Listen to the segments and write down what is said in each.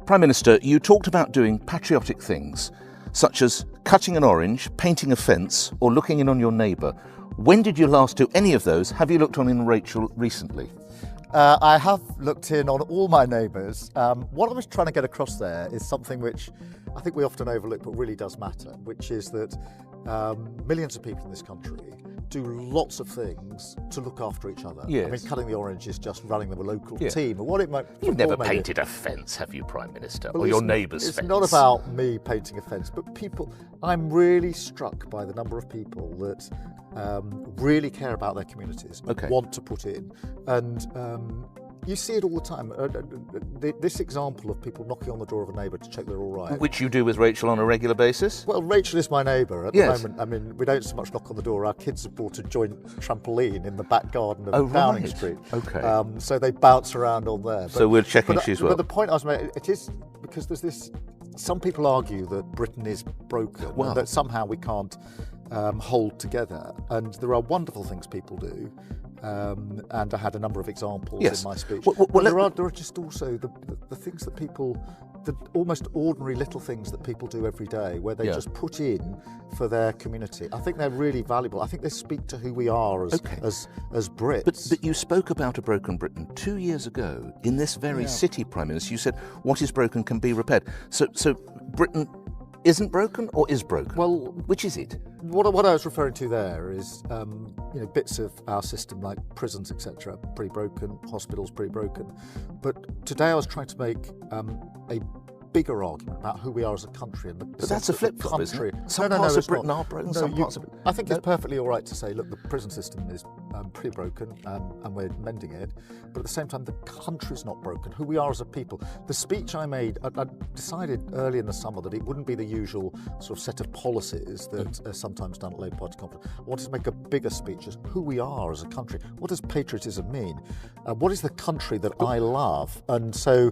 Prime Minister, you talked about doing patriotic things, such as cutting an orange, painting a fence, or looking in on your neighbour. When did you last do any of those? Have you looked on in Rachel recently? I have looked in on all my neighbours. What I was trying to get across there is something which I think we often overlook but really does matter, which is that millions of people in this country do lots of things to look after each other. Yes. I mean, cutting the orange is just running the local team. Or what it might. You've never painted a fence, have you, Prime Minister? Well, or your neighbour's fence? It's not about me painting a fence, but people. I'm really struck by the number of people that really care about their communities and want to put in. And you see it all the time. This example of people knocking on the door of a neighbour to check they're all right. Which you do with Rachel on a regular basis? Well, Rachel is my neighbour at the moment. I mean, we don't so much knock on the door. Our kids have bought a joint trampoline in the back garden of Downing Street. Okay. So they bounce around on there. So we're checking she's well. But the point I was making, it is because there's this. Some people argue that Britain is broken, and that somehow we can't hold together. And there are wonderful things people do. And I had a number of examples in my speech. Well, there are just also the things that people, the almost ordinary little things that people do every day, where they just put in for their community. I think they're really valuable. I think they speak to who we are as Brits. But you spoke about a broken Britain 2 years ago in this very city, Prime Minister. You said what is broken can be repaired. So Britain isn't broken or is broken? Well, which is it? What I was referring to there is, bits of our system like prisons, etc., pretty broken, hospitals pretty broken. But today I was trying to make a bigger argument about who we are as a country. And but that's a flip-flop, isn't it? Some parts of Britain are broken, some parts of it... I think it's perfectly all right to say, look, the prison system is pretty broken and we're mending it. But at the same time, the country's not broken. Who we are as a people. The speech I made, I decided early in the summer that it wouldn't be the usual sort of set of policies that are sometimes done at Labour Party conference. I wanted to make a bigger speech as who we are as a country. What does patriotism mean? What is the country that I love? And so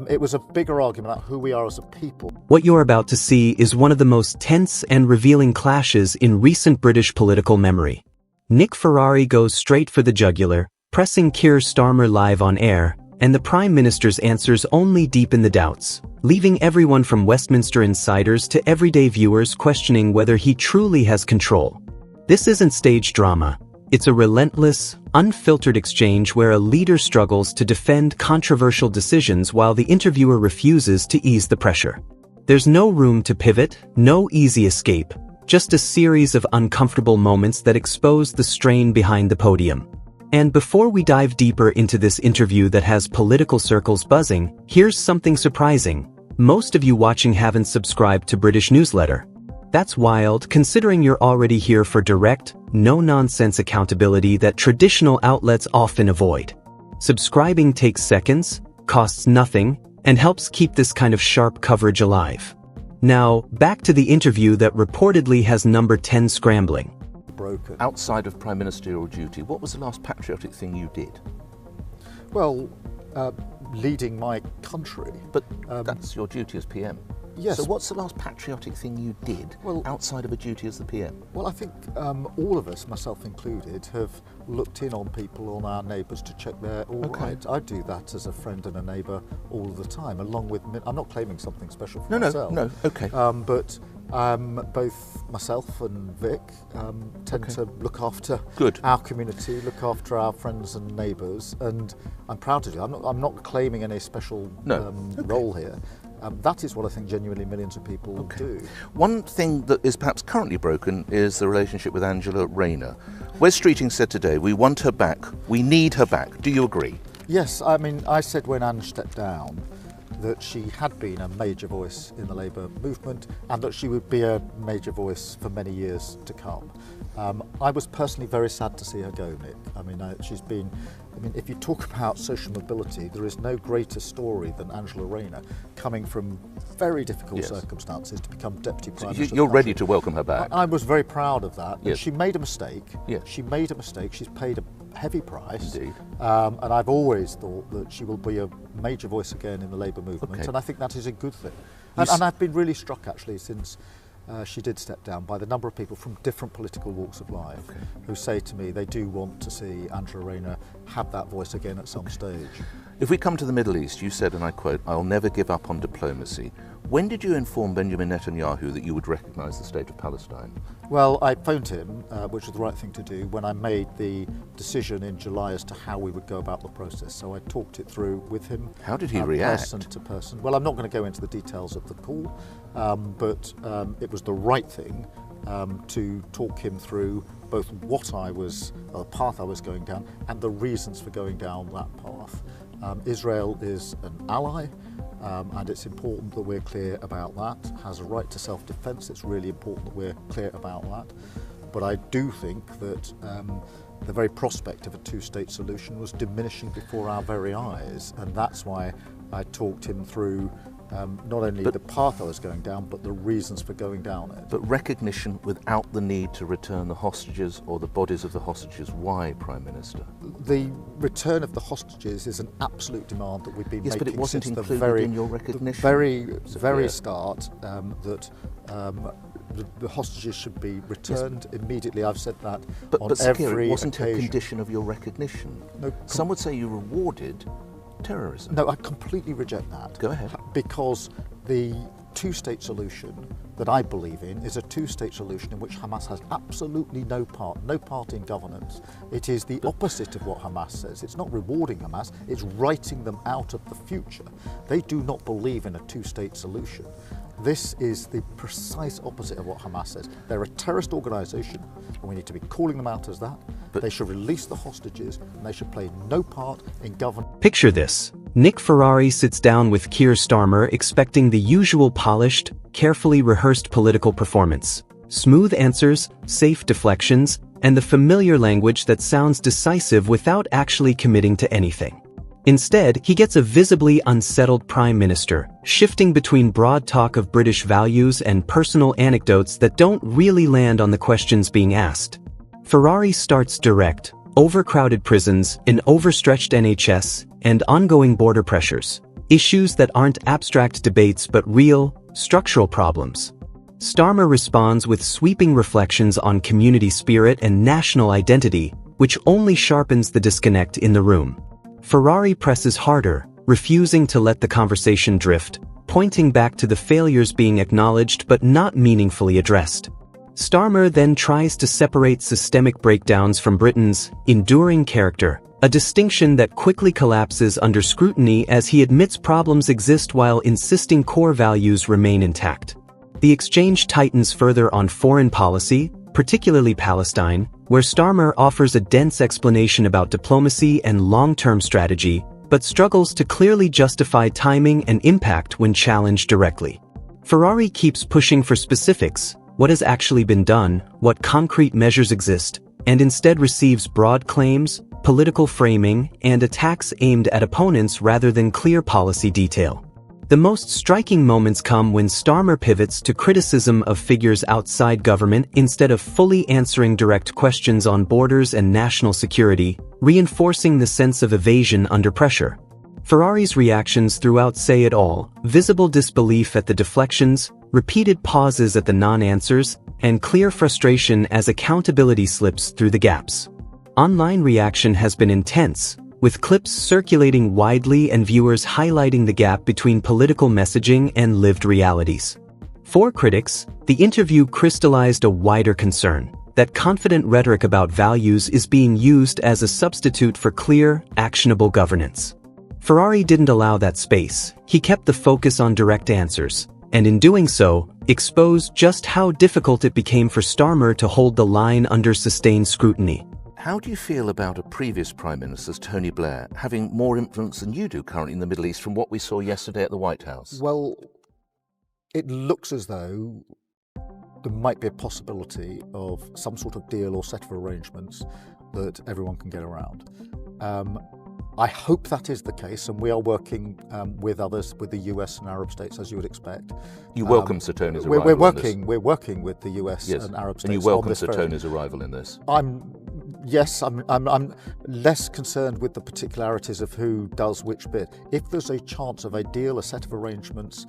it was a bigger argument about who we are as a people. What you're about to see is one of the most tense and revealing clashes in recent British political memory. Nick Ferrari goes straight for the jugular, pressing Keir Starmer live on air, and the Prime Minister's answers only deepen the doubts, leaving everyone from Westminster insiders to everyday viewers questioning whether he truly has control. This isn't stage drama. It's a relentless, unfiltered exchange where a leader struggles to defend controversial decisions while the interviewer refuses to ease the pressure. There's no room to pivot, no easy escape, just a series of uncomfortable moments that expose the strain behind the podium. And before we dive deeper into this interview that has political circles buzzing, here's something surprising. Most of you watching haven't subscribed to British newsletter. That's wild, considering you're already here for direct, no-nonsense accountability that traditional outlets often avoid. Subscribing takes seconds, costs nothing, and helps keep this kind of sharp coverage alive. Now, back to the interview that reportedly has number 10 scrambling. Broken. Outside of prime ministerial duty, what was the last patriotic thing you did? Well, leading my country. But that's your duty as PM. Yes. So what's the last patriotic thing you did outside of a duty as the PM? Well, I think all of us, myself included, have looked in on people, on our neighbours, to check they're all right. I do that as a friend and a neighbour all the time, along with... I'm not claiming something special for myself. No, okay. But both myself and Vic tend to look after our community, look after our friends and neighbours, and I'm proud to do. I'm not claiming any special role here. That is what I think genuinely millions of people do. One thing that is perhaps currently broken is the relationship with Angela Rayner. Wes Streeting said today, we want her back, we need her back. Do you agree? Yes, I mean, I said when Ange stepped down that she had been a major voice in the Labour movement and that she would be a major voice for many years to come. I was personally very sad to see her go, Nick. I mean, if you talk about social mobility, there is no greater story than Angela Rayner coming from very difficult circumstances to become Deputy Prime Minister. You're ready to welcome her back. I was very proud of that. Yes. She made a mistake. Yes. She made a mistake. She's paid a heavy price. Indeed. And I've always thought that she will be a major voice again in the Labour movement, and I think that is a good thing. And I've been really struck, actually, since she did step down, by the number of people from different political walks of life who say to me they do want to see Angela Rayner have that voice again at some stage. If we come to the Middle East, you said, and I quote, "I'll never give up on diplomacy." When did you inform Benjamin Netanyahu that you would recognise the state of Palestine? Well, I phoned him, which was the right thing to do, when I made the decision in July as to how we would go about the process. So I talked it through with him. How did he react? Person to person. Well, I'm not going to go into the details of the call, but it was the right thing to talk him through both the path I was going down, and the reasons for going down that path. Israel is an ally, and it's important that we're clear about that. Has a right to self-defense. It's really important that we're clear about that. But I do think that the very prospect of a two-state solution was diminishing before our very eyes, and that's why I talked him through not only the path I was going down, but the reasons for going down it. But recognition without the need to return the hostages or the bodies of the hostages. Why, Prime Minister? The return of the hostages is an absolute demand that we've been making but it wasn't since included in your recognition. The very start, that the hostages should be returned immediately. I've said that on every it wasn't occasion. a condition of your recognition. No, some would say you rewarded terrorism. No, I completely reject that. Go ahead. Because the two-state solution that I believe in is a two-state solution in which Hamas has absolutely no part in governance. It is the opposite of what Hamas says. It's not rewarding Hamas, it's writing them out of the future. They do not believe in a two-state solution. This is the precise opposite of what Hamas says. They're a terrorist organisation, and we need to be calling them out as that. But they should release the hostages, and they should play no part in governance. Picture this. Nick Ferrari sits down with Keir Starmer expecting the usual polished, carefully rehearsed political performance. Smooth answers, safe deflections, and the familiar language that sounds decisive without actually committing to anything. Instead, he gets a visibly unsettled Prime Minister, shifting between broad talk of British values and personal anecdotes that don't really land on the questions being asked. Ferrari starts direct: overcrowded prisons, an overstretched NHS, and ongoing border pressures. Issues that aren't abstract debates but real, structural problems. Starmer responds with sweeping reflections on community spirit and national identity, which only sharpens the disconnect in the room. Ferrari presses harder, refusing to let the conversation drift, pointing back to the failures being acknowledged but not meaningfully addressed. Starmer then tries to separate systemic breakdowns from Britain's enduring character, a distinction that quickly collapses under scrutiny as he admits problems exist while insisting core values remain intact. The exchange tightens further on foreign policy, particularly Palestine, where Starmer offers a dense explanation about diplomacy and long-term strategy, but struggles to clearly justify timing and impact when challenged directly. Ferrari keeps pushing for specifics: what has actually been done, what concrete measures exist, and instead receives broad claims, political framing, and attacks aimed at opponents rather than clear policy detail. The most striking moments come when Starmer pivots to criticism of figures outside government instead of fully answering direct questions on borders and national security, reinforcing the sense of evasion under pressure. Ferrari's reactions throughout say it all: visible disbelief at the deflections, repeated pauses at the non-answers, and clear frustration as accountability slips through the gaps. Online reaction has been intense, with clips circulating widely and viewers highlighting the gap between political messaging and lived realities. For critics, the interview crystallized a wider concern: that confident rhetoric about values is being used as a substitute for clear, actionable governance. Ferrari didn't allow that space. He kept the focus on direct answers, and in doing so, exposed just how difficult it became for Starmer to hold the line under sustained scrutiny. How do you feel about a previous Prime Minister, Tony Blair, having more influence than you do currently in the Middle East from what we saw yesterday at the White House? Well, it looks as though there might be a possibility of some sort of deal or set of arrangements that everyone can get around. I hope that is the case, and we are working with others, with the US and Arab states, as you would expect. You welcome Sir Tony's arrival We're working with the US and Arab states. And you welcome Sir Tony's arrival in this? Yes, I'm less concerned with the particularities of who does which bit. If there's a chance of a deal, a set of arrangements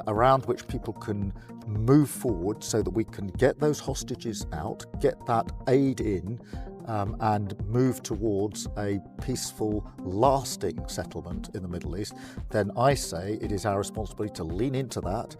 around which people can move forward so that we can get those hostages out, get that aid in, and move towards a peaceful, lasting settlement in the Middle East, then I say it is our responsibility to lean into that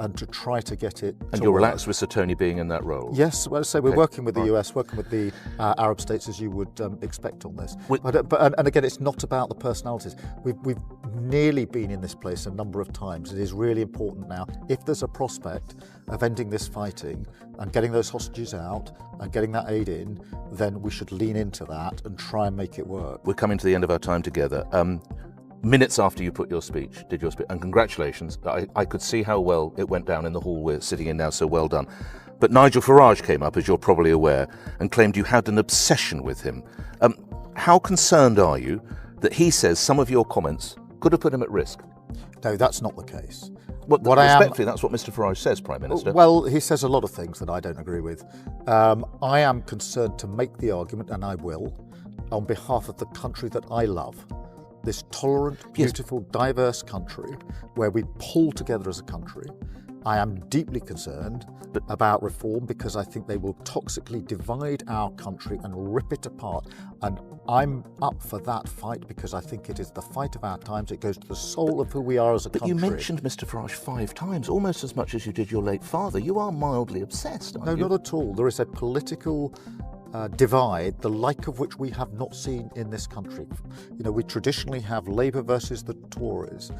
and to try to get it. And you're relaxed with Sir Tony being in that role? Yes, well, so we're working with the US, working with the Arab states as you would expect on this. And again, it's not about the personalities. We've nearly been in this place a number of times. It is really important now, if there's a prospect of ending this fighting and getting those hostages out and getting that aid in, then we should lean into that and try and make it work. We're coming to the end of our time together. Minutes after you did your speech, and congratulations. I could see how well it went down in the hall we're sitting in now, so well done. But Nigel Farage came up, as you're probably aware, and claimed you had an obsession with him. How concerned are you that he says some of your comments could have put him at risk? No, that's not the case. Respectfully, that's what Mr Farage says, Prime Minister. Well, he says a lot of things that I don't agree with. I am concerned to make the argument, and I will, on behalf of the country that I love. This tolerant, beautiful, diverse country where we pull together as a country. I am deeply concerned about reform because I think they will toxically divide our country and rip it apart. And I'm up for that fight because I think it is the fight of our times. It goes to the soul of who we are as a country. But you mentioned Mr Farage 5 times, almost as much as you did your late father. You are mildly obsessed, aren't you? No, not at all. There is a political divide, the like of which we have not seen in this country. You know, we traditionally have Labour versus the Tories.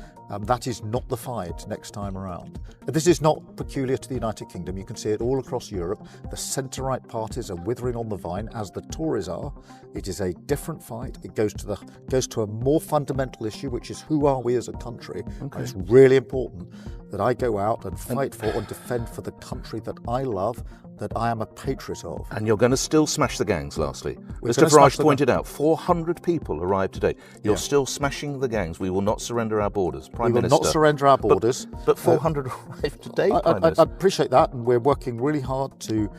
That is not the fight next time around. This is not peculiar to the United Kingdom. You can see it all across Europe. The centre-right parties are withering on the vine, as the Tories are. It is a different fight. It goes to a more fundamental issue, which is who are we as a country. Okay. And it's really important that I go out and fight for and defend for the country that I love, that I am a patriot of. And you're going to still smash the gangs, lastly. Mr Farage pointed out 400 people arrived today. You're still smashing the gangs. We will not surrender our borders. Prime Minister. We will not surrender our borders. But 400 arrived today, Prime Minister. I appreciate that, and we're working really hard to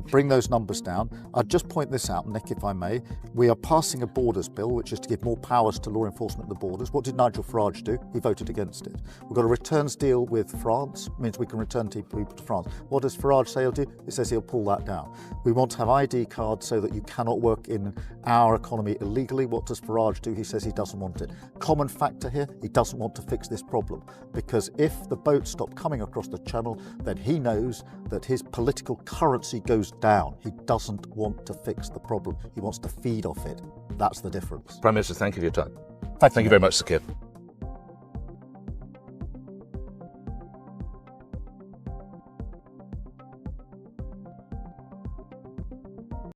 bring those numbers down. I'd just point this out, Nick, if I may. We are passing a borders bill, which is to give more powers to law enforcement at the borders. What did Nigel Farage do? He voted against it. We've got a returns deal with France, means we can return people to France. What does Farage say he'll do? He says he'll pull that down. We want to have ID cards so that you cannot work in our economy illegally. What does Farage do? He says he doesn't want it. Common factor here, he doesn't want to fix this problem, because if the boats stop coming across the channel, then he knows that his political currency goes down. He doesn't want to fix the problem. He wants to feed off it. That's the difference. Prime Minister, thank you for your time. Thank you very much, Sir Keir.